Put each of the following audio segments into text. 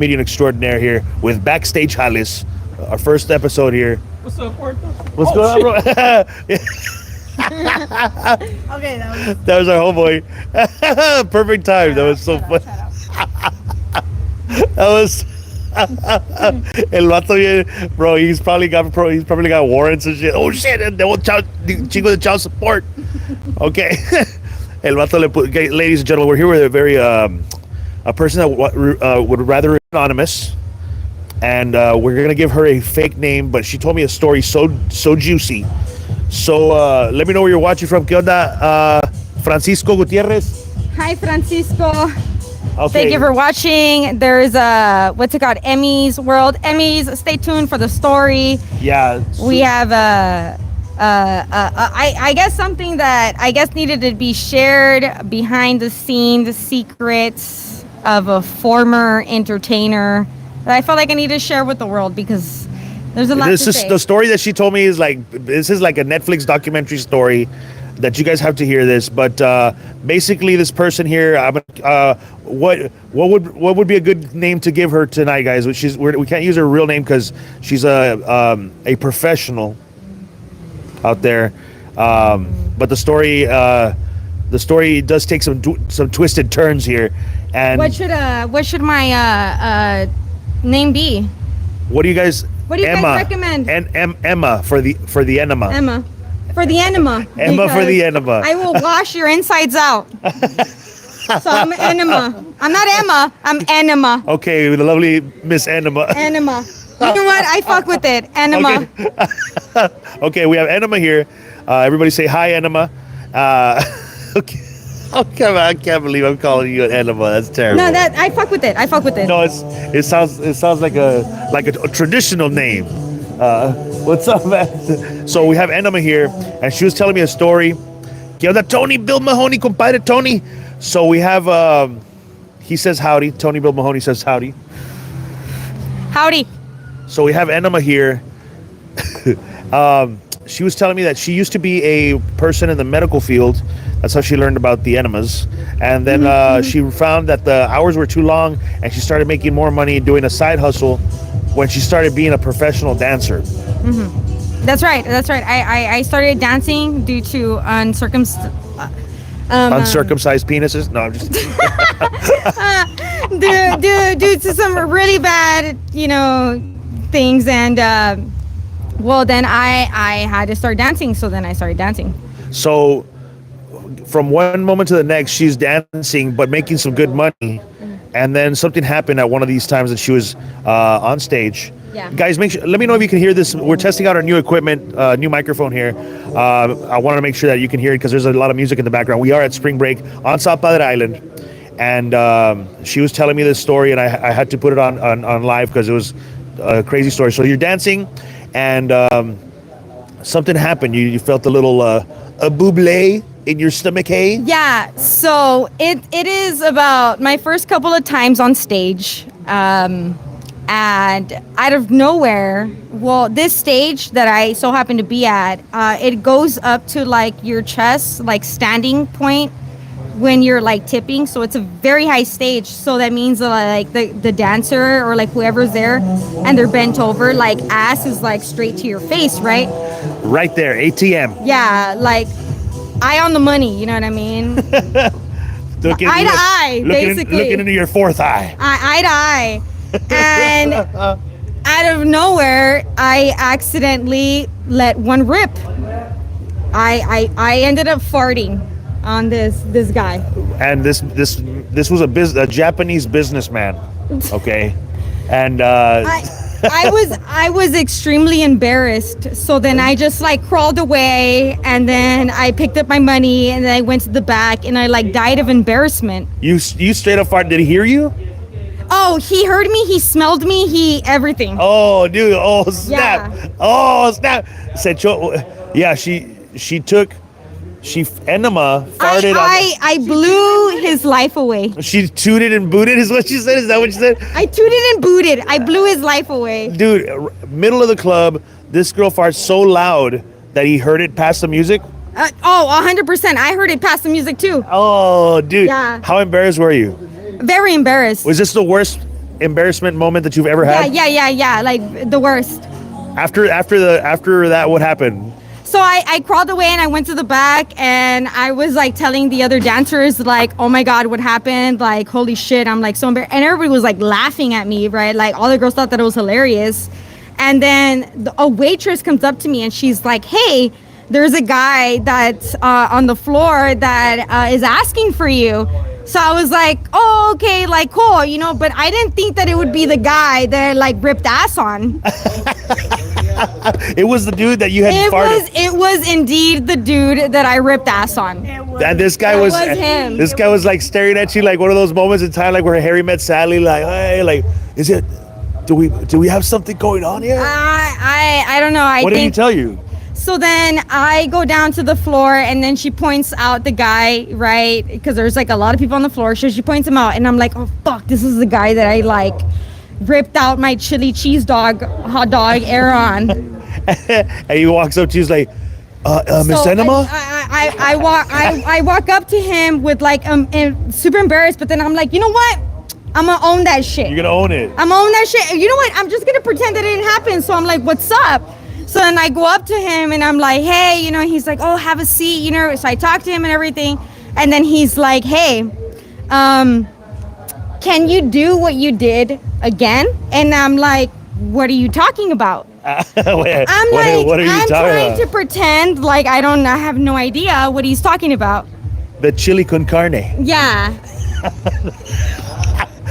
comedian extraordinaire here with Backstage Jales, our first episode here. What's up, Orta? What's going on, bro? Okay, that That was our homeboy. Perfect time. That was so fun. That was El vato bien, bro. He's probably got warrants and shit. Oh shit! And they will chingo the child support. Okay. El vato okay, ladies and gentlemen, we're here with a very a person that would rather remain anonymous, and we're gonna give her a fake name, but she told me a story so juicy. So let me know where you're watching from. ¿Qué onda, Francisco Gutierrez? Hi, Francisco. Okay. Thank you for watching. There's what's it called? Emmys World. Emmys. Stay tuned for the story. Yeah. We have I guess something that I guess needed to be shared behind the scenes secrets of a former entertainer that I felt like I need to share with the world because there's a lot to say. The story that she told me is like a Netflix documentary story that you guys have to hear this. But basically, this person here, what would be a good name to give her tonight, guys? We can't use her real name because she's a professional out there. But the story does take some twisted turns here. And what should my name be? What do you guys recommend? Emma for the enema. Emma. For the enema. Emma for the enema. I will wash your insides out. So I'm enema. I'm not Emma. I'm enema. Okay, the lovely Miss Enema. Enema. You know what? I fuck with it. Enema. Okay, okay, we have Enema here. Everybody say hi, Enema. Okay. Oh, come on, I can't believe I'm calling you an enema. That's terrible. No, that I fuck with it. I fuck with it. No, it sounds like a traditional name. What's up, man? So we have Enema here, and she was telling me a story. ¿Qué onda, Tony? Bill Mahoney, compadre Tony. So we have, he says howdy. Tony Bill Mahoney says howdy. Howdy. So we have Enema here. She was telling me that she used to be a person in the medical field. That's how she learned about the enemas. And then she found that the hours were too long, and she started making more money doing a side hustle when she started being a professional dancer. Mm-hmm. That's right. I started dancing due to uncircumcised penises? No, I'm just due to some really bad, things. And, then I had to start dancing. So then I started dancing. So from one moment to the next, she's dancing, but making some good money. And then something happened at one of these times that she was on stage. Yeah. Guys, let me know if you can hear this. We're testing out our new equipment, new microphone here. I want to make sure that you can hear it because there's a lot of music in the background. We are at spring break on South Padre Island. And she was telling me this story, and I had to put it on live because it was a crazy story. So you're dancing, and something happened. You felt a little a buble in your stomach, hey? Yeah, so it is about my first couple of times on stage, and out of nowhere, this stage that I so happen to be at, it goes up to like your chest, like standing point when you're like tipping. So it's a very high stage. So that means like the dancer or like whoever's there and they're bent over, like ass is like straight to your face, right? Right there, ATM. Yeah, like eye on the money, you know what I mean? Eye to eye, basically. Looking into your fourth eye. Eye to eye. And out of nowhere, I accidentally let one rip. I ended up farting on this guy. And this was a Japanese businessman, okay? And I was extremely embarrassed. So then I just like crawled away, and then I picked up my money, and then I went to the back, and I like died of embarrassment. You straight up farted. Did he hear you? Oh, he heard me. He smelled me. Everything. Oh, dude. Oh, snap. Yeah. Oh, snap. Yeah, Enema farted. I blew his life away. She tooted and booted is what she said? Is that what she said? I tooted and booted. I blew his life away. Dude, middle of the club, this girl farts so loud that he heard it past the music. 100%. I heard it past the music too. Oh, dude. Yeah. How embarrassed were you? Very embarrassed. Was this the worst embarrassment moment that you've ever had? Yeah. Like the worst. After that, what happened? So I crawled away and I went to the back and I was like telling the other dancers like, oh my God, what happened? Like, holy shit, I'm like so embarrassed. And everybody was like laughing at me, right? Like all the girls thought that it was hilarious. And then a waitress comes up to me and she's like, hey, there's a guy that's on the floor that is asking for you. So I was like, oh, okay, like cool, you know, but I didn't think that it would be the guy that like ripped ass on. It was the dude that you had farted. It was indeed the dude that I ripped ass on. And this guy was him. This guy was like staring at you like one of those moments in time, like where Harry met Sally, like, hey, like, is it? Do we have something going on here? I don't know. What did he tell you? So then I go down to the floor and then she points out the guy, right? Because there's like a lot of people on the floor. So she points him out and I'm like, oh fuck, this is the guy that I like ripped out my chili cheese dog hot dog air on. And he walks up to you, he's like, Miss Enema? I walk up to him with like super embarrassed, but then I'm like, you know what? I'm gonna own that shit. You're gonna own it. I'm gonna own that shit. You know what? I'm just gonna pretend that it didn't happen. So I'm like, what's up? So then I go up to him and I'm like, hey, you know, he's like, oh, have a seat, you know. So I talk to him and everything. And then he's like, hey, can you do what you did again? And I'm like, what are you talking about? Wait, I'm trying to pretend like I have no idea what he's talking about. The chili con carne. Yeah.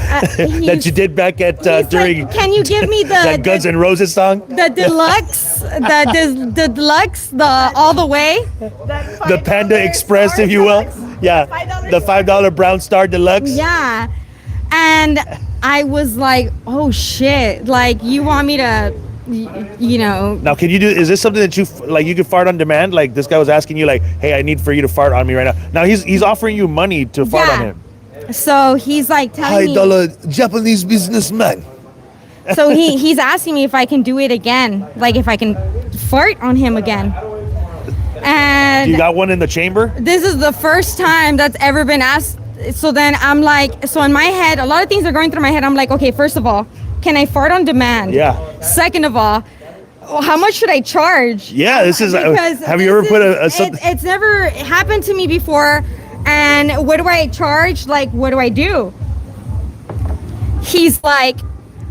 That you did back at during. Like, can you give me that Guns N' Roses song? The deluxe, the deluxe, the all the way. The Panda Express, if you will. Yeah, the $5 Brown Star Deluxe. Yeah, and I was like, oh shit! Like you want me to, you know? Now, can you do? Is this something that you could fart on demand? Like this guy was asking you, like, hey, I need for you to fart on me right now. Now he's offering you money to fart on him. So he's like telling me, $5 Japanese businessman. So he's asking me if I can do it again, like if I can fart on him again. And you got one in the chamber? This is the first time that's ever been asked. So then I'm like, so in my head, a lot of things are going through my head. I'm like, okay, first of all, can I fart on demand? Yeah. Second of all, how much should I charge? Yeah, this is. Have you ever put It's never happened to me before. And what do I charge? Like, what do I do? He's like,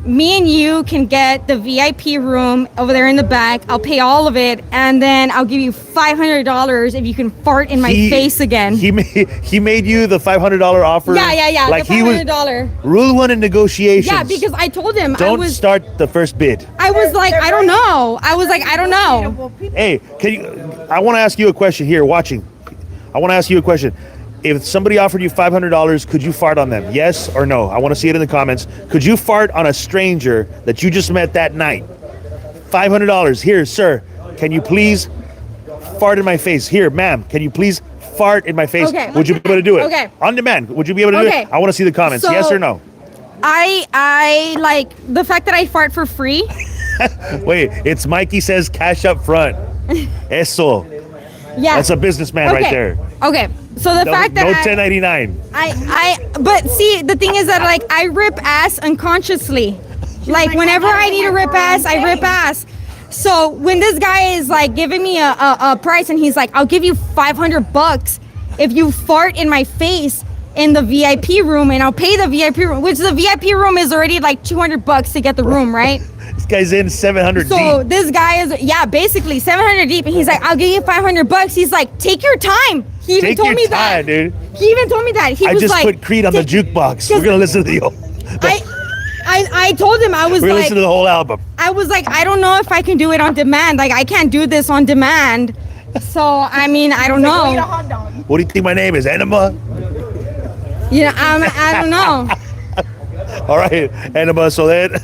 me and you can get the VIP room over there in the back. I'll pay all of it, and then I'll give you $500 if you can fart in my face again. He made you the $500 offer. Yeah. Like the $500. Rule one in negotiations. Yeah, because I told him don't start the first bid. I was like, I don't know. Hey, I want to ask you a question here. Watching, I want to ask you a question. If somebody offered you $500, could you fart on them? Yes or no? I want to see it in the comments. Could you fart on a stranger that you just met that night? $500. Here, sir. Can you please fart in my face? Here, ma'am. Can you please fart in my face? Okay. Would you be able to do it? Okay. On demand. Would you be able to do it? I want to see the comments. So, yes or no? I like the fact that I fart for free. Wait, it's Mikey says cash up front. Eso. Yeah. That's a businessman right there. Okay. So the fact that no 1099. But see, the thing is that like I rip ass unconsciously. Like whenever I need to rip ass, I rip ass. So when this guy is like giving me a price and he's like, I'll give you $500 if you fart in my face in the VIP room, and I'll pay the VIP room, which the VIP room is already like $200 to get the room, right? This guy's in 700 deep. So this guy is, basically 700 deep, and he's like, I'll give you $500. He's like, take your time. He even told me that. Dude. He even told me that. I just put Creed on the jukebox. We're gonna listen to the whole. I told him, we're gonna listen to the whole album. I was like, I don't know if I can do it on demand. Like I can't do this on demand. So I mean, I don't know. What do you think my name is? Enema? You know, I don't know. All right, Enema. So then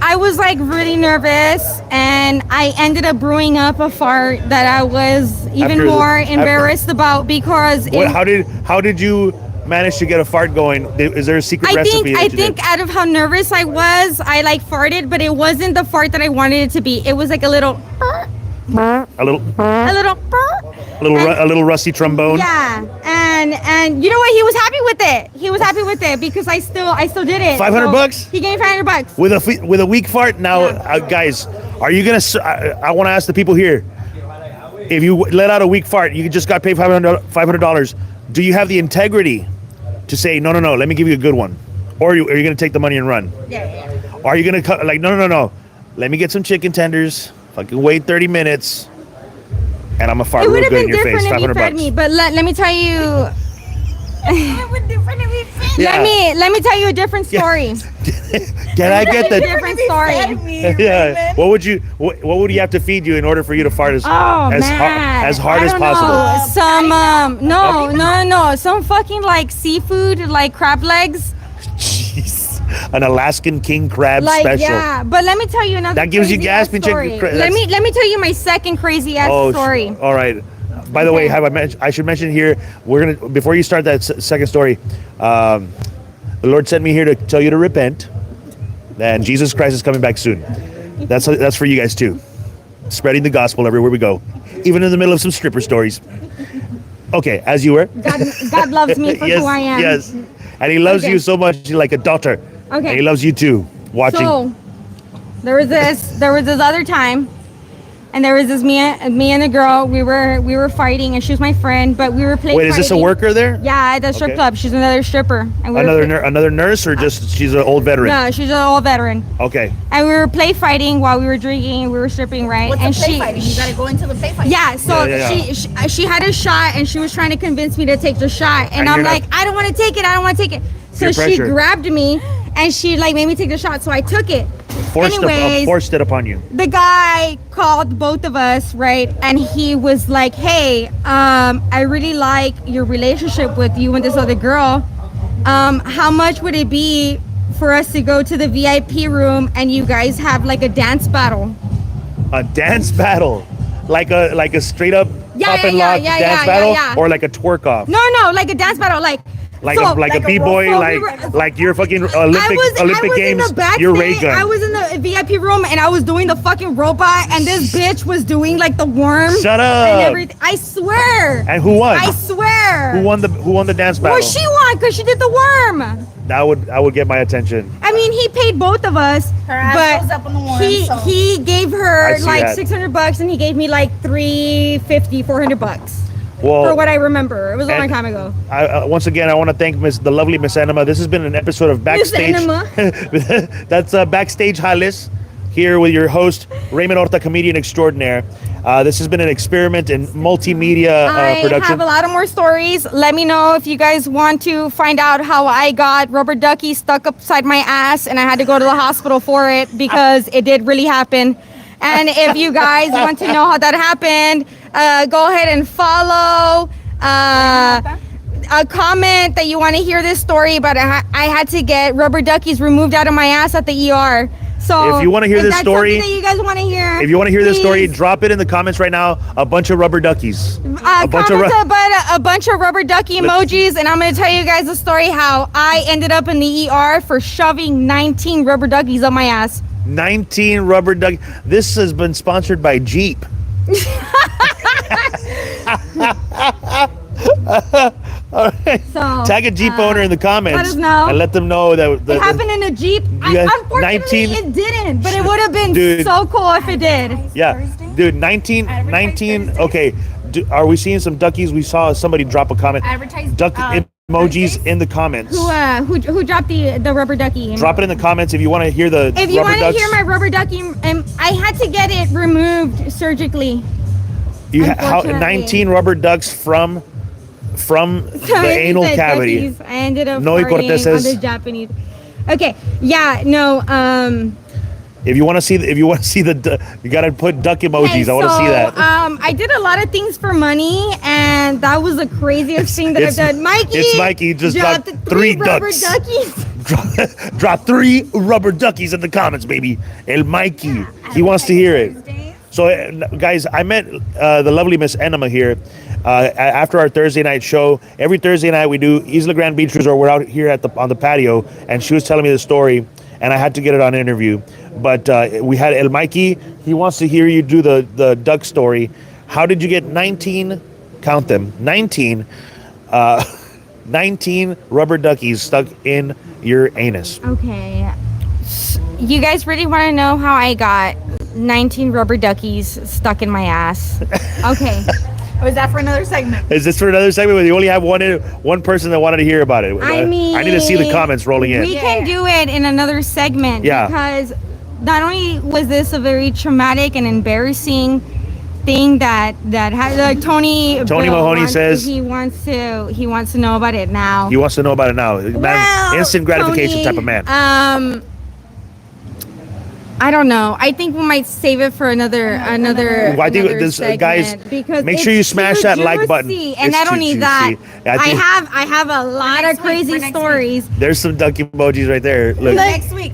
I was like really nervous, and I ended up brewing up a fart that I was even more embarrassed about because. How did you manage to get a fart going? Is there a secret recipe? I think out of how nervous I was, I like farted, but it wasn't the fart that I wanted it to be. It was like a little rusty trombone. Yeah, And you know what? He was happy with it. He was happy with it because I still did it. $500? He gave me $500 with a weak fart. Now, guys, are you gonna? I want to ask the people here. If you let out a weak fart, you just got paid $500. Do you have the integrity to say no? Let me give you a good one, or are you gonna take the money and run? Yeah. Or are you gonna cut like no? Let me get some chicken tenders. Fucking wait 30 minutes, and I'm gonna fart It real would have good been in your face. different if he fed $500. me, but let me tell you. It would different if he fed Yeah. Let me tell you a different story. Can I get the? different story. Yeah. What would you have to feed you in order for you to fart as Oh as man, as hard I as don't possible? know. Some no, some fucking like seafood, like crab legs. Jeez. An Alaskan king crab Like special. yeah, but let me tell you another. That gives you crazy gas, ass pinche story. cra- Let me tell you my second crazy ass story. All right. By the way, I should mention here, we're gonna before you start that second story, the Lord sent me here to tell you to repent, and Jesus Christ is coming back soon. That's for you guys too. Spreading the gospel everywhere we go, even in the middle of some stripper stories. Okay, as you were. God loves me for Yes, who I am. yes, and He loves Okay. you so much, like a daughter. Okay. And He loves you too. Watching. So there was this other time, and there was this me and a girl. We were fighting, and she was my friend, but we were playing. Wait, is this a worker there? Yeah, at the strip Okay. club. She's another stripper. And we were Another nurse, or just she's an old veteran? No, she's an old veteran. Okay. And we were play fighting while we were drinking. And we were stripping, right? What's and the play fighting? You gotta go into the play fighting. Yeah, so Yeah. she had a shot, and she was trying to convince me to take the shot, and And I'm you're like, not- I don't want to take it. I don't want to take it. So Peer she pressure. grabbed me, and she like made me take the shot. So I took it. Anyways, Forced it upon you. the guy called both of us, right? And he was like, hey, I really like your relationship with you and this other girl. How much would it be for us to go to the VIP room and you guys have like a dance battle? A dance battle, like a straight up Yeah, up and yeah, lock yeah, dance yeah, battle, yeah. or like a twerk off, No, like a dance battle, like a b-boy, so like your fucking I Olympic was games, in the backstage. your ray gun. I was in the VIP room and I was doing the fucking robot, and this bitch was doing like the worm. Shut And up. everything. I swear. And who won? I swear. Who won the dance battle? Well, she won because she did the worm. That would get my attention. I mean, he paid both of us, Her ass but goes up on the worm, he so- he gave I her see like that. $600 and he gave me like $350, $400 Well, for what I remember. It was a long and- time ago. Once again, I want to thank the lovely Miss Enema. This has been an episode of Backstage. That's Backstage Jaḻes, here with your host, Raymond Orta, comedian extraordinaire. This has been an experiment in multimedia I production. have a lot of more stories. Let me know if you guys want to find out how I got rubber ducky stuck upside my ass and I had to go to the hospital for it because it did really happen. And if you guys want to know how that happened, go ahead and follow. A comment that you want to hear this story, but I had to get rubber duckies removed out of my ass at the ER. So If you wanna hear this that's story- something that you guys want to hear, If you want to hear this story, please, drop it in the comments right now. A bunch of rubber duckies. comment a bunch of rubber ducky emojis, and I'm going to tell you guys the story how I ended up in the ER for shoving 19 rubber duckies up my ass. 19 rubber duck. This has been sponsored by Jeep. All right. So, Tag a Jeep owner in the comments. let us know. And let them know that It happened in a Jeep. guys- Unfortunately, 19 it didn't, but it would have been Dude. so cool if it did. Yeah, Thursday? dude, 19. Thursday. Okay, are we seeing some duckies? We saw somebody drop a comment. Advertised, Duck emojis Thursdays? in the comments. Who dropped the rubber ducky? Drop it in the comments if you want to hear the If you rubber want to ducks. hear my rubber ducky, I had to get it removed surgically. How unfortunately. 19 rubber ducks from the anal Said cavity. duckies. I ended up No farting on corteses. the Japanese. Okay, yeah, no. If you want to see, you gotta put duck emojis. I want to see that. I did a lot of things for money, and that was the craziest thing that I've it's- done. Mikey, it's Mikey, just dropped three rubber ducks. duckies. Drop 3 rubber duckies in the comments, baby. El Mikey, he wants to hear it. So, guys, I met the lovely Miss Enema here after our Thursday night show. Every Thursday night we do Isla Grande Beach Resort. We're out here on the patio, and she was telling me the story, and I had to get it on interview. But we had El Mikey. He wants to hear you do the duck story. How did you get 19? Count them, 19 19 rubber duckies stuck in your anus. Okay. You guys really want to know how I got 19 rubber duckies stuck in my ass? Okay. Or is that for another segment? Is this for another segment where you only have one person that wanted to hear about it? I mean, I need to see the comments rolling in. We can do it in another segment. Yeah. Because not only was this a very traumatic and embarrassing thing that had like Tony Mahoney says he wants to know about it now. He wants to know about it now. Man, Well, instant gratification Tony, type of man. I don't know. I think we might save it for another. Well, I think another this, segment guys, because make it's sure you smash too that like button. juicy. And It's I don't too need that. juicy. I I have a lot of next week, crazy for next stories. There's some ducky emojis right there. Look.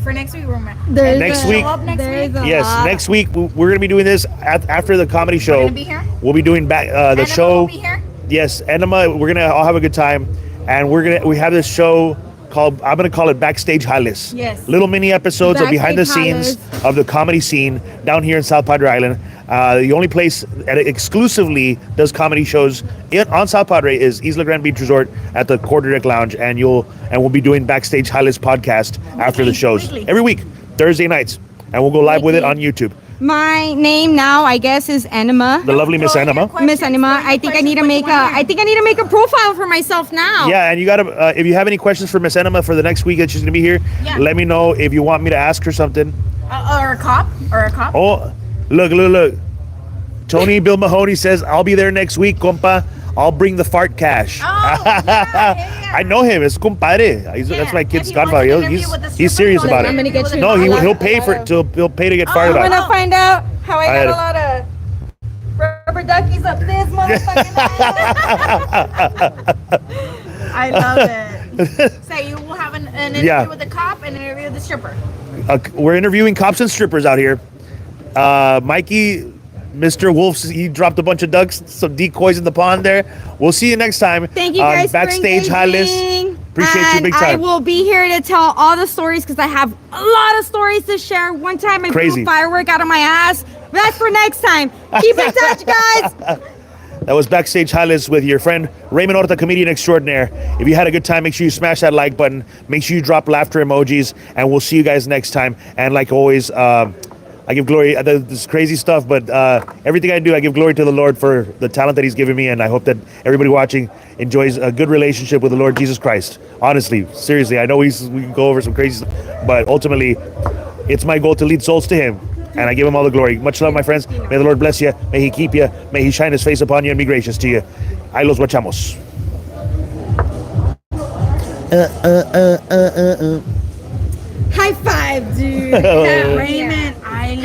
For next week, remember. There's Next a- week- there's a Yes, lot. next week we're gonna be doing this after the comedy show. gonna be here? We'll be doing back the Enema show. will be here? Yes, Enema. We're gonna all have a good time, and we have this show called, I'm gonna call it Backstage Jaḻes. Yes. Little mini episodes of behind the Backstage scenes of the comedy scene down here in South Padre Island. The only place that exclusively does comedy shows on South Padre is Isla Grande Beach Resort at the Quarter Deck Lounge, and we'll be doing Backstage Jaḻes podcast after the shows weekly. every week, Thursday nights, and we'll go live with it on YouTube. My name now, I guess, is Enema. The lovely Miss Enema. Miss Enema. I think I need to make a profile for myself now. Yeah, and you gotta, if you have any questions for Miss Enema for the next week that she's gonna be here, Yeah. let me know if you want me to ask her something. Or a cop. Oh, look. Tony Bill Mahoney says, I'll be there next week, compa. I'll bring the fart cash. Oh, yeah. I know him. It's compadre. That's my kid's If he wants godfather. an interview with the He's serious stripper, about I'm gonna it. get you. No, he'll pay for it. He'll pay to get fired I'm up. gonna find out how I I got a lot of rubber duckies up this motherfucking ass. I love it. So you will have an interview Yeah. with the cop and an interview with the stripper. We're interviewing cops and strippers out here. Mikey, Mr. Wolf, he dropped a bunch of ducks, some decoys in the pond there. We'll see you next time. Thank you on guys Backstage for Jaḻes. engaging. Appreciate you And big I time. will be here to tell all the stories because I have a lot of stories to share. One time I Crazy. blew a firework out of my ass. That's for next time. Keep in touch, guys. That was Backstage Jaḻes with your friend Raymond Orta, comedian extraordinaire. If you had a good time, make sure you smash that like button. Make sure you drop laughter emojis, and we'll see you guys next time. And like always, I give glory. This is crazy stuff, but everything I do, I give glory to the Lord for the talent that He's given me, and I hope that everybody watching enjoys a good relationship with the Lord Jesus Christ. Honestly, seriously, I know we can go over some crazy stuff, but ultimately, it's my goal to lead souls to Him. And I give Him all the glory. Much love, my friends. May the Lord bless you. May He keep you. May He shine His face upon you and be gracious to you. Ahí los guachamos. High five, dude. Raymond, I love